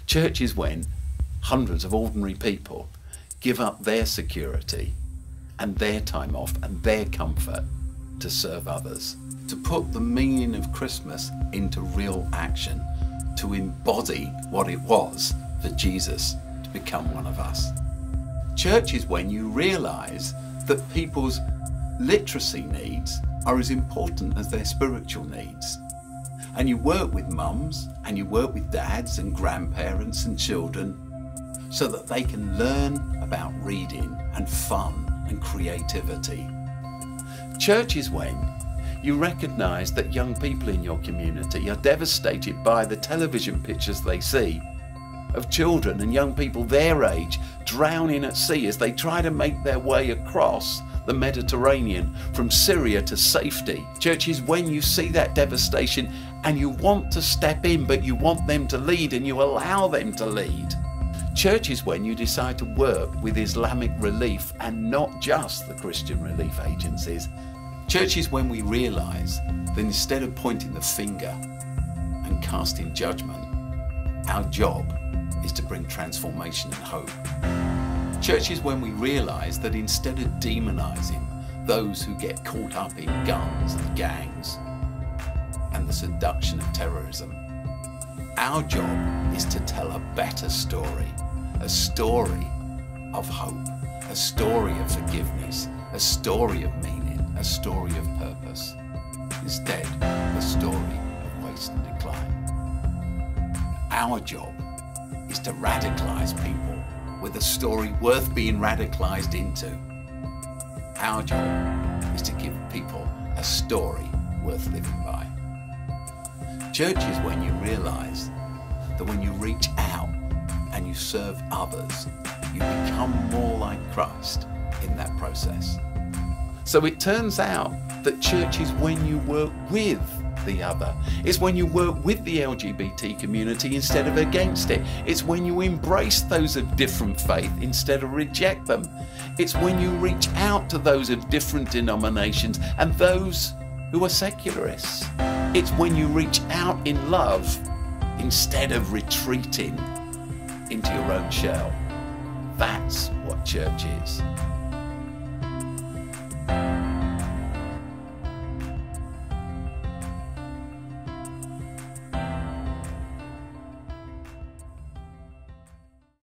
Church is when hundreds of ordinary people give up their security and their time off and their comfort to serve others, to put the meaning of Christmas into real action, to embody what it was for Jesus to become one of us. Church is when you realise that people's literacy needs are as important as their spiritual needs. And you work with mums and you work with dads and grandparents and children so that they can learn about reading and fun and creativity. Church is when you recognise that young people in your community are devastated by the television pictures they see of children and young people their age drowning at sea as they try to make their way across the Mediterranean from Syria to safety. Church is when you see that devastation and you want to step in, but you want them to lead and you allow them to lead. Church is when you decide to work with Islamic relief and not just the Christian relief agencies. Church is when we realise that instead of pointing the finger and casting judgment, our job is to bring transformation and hope. Church is when we realise that instead of demonising those who get caught up in guns and gangs and the seduction of terrorism, our job is to tell a better story, a story of hope, a story of forgiveness, a story of meaning, a story of purpose. Instead, a story of waste and decline. Our job is to radicalise people with a story worth being radicalised into. Our job is to give people a story worth living by. Church is when you realise that when you reach out and you serve others, you become more like Christ in that process. So it turns out that church is when you work with the other. It's when you work with the LGBT community instead of against it. It's when you embrace those of different faith instead of reject them. It's when you reach out to those of different denominations and those who are secularists. It's when you reach out in love instead of retreating into your own shell. That's what church is.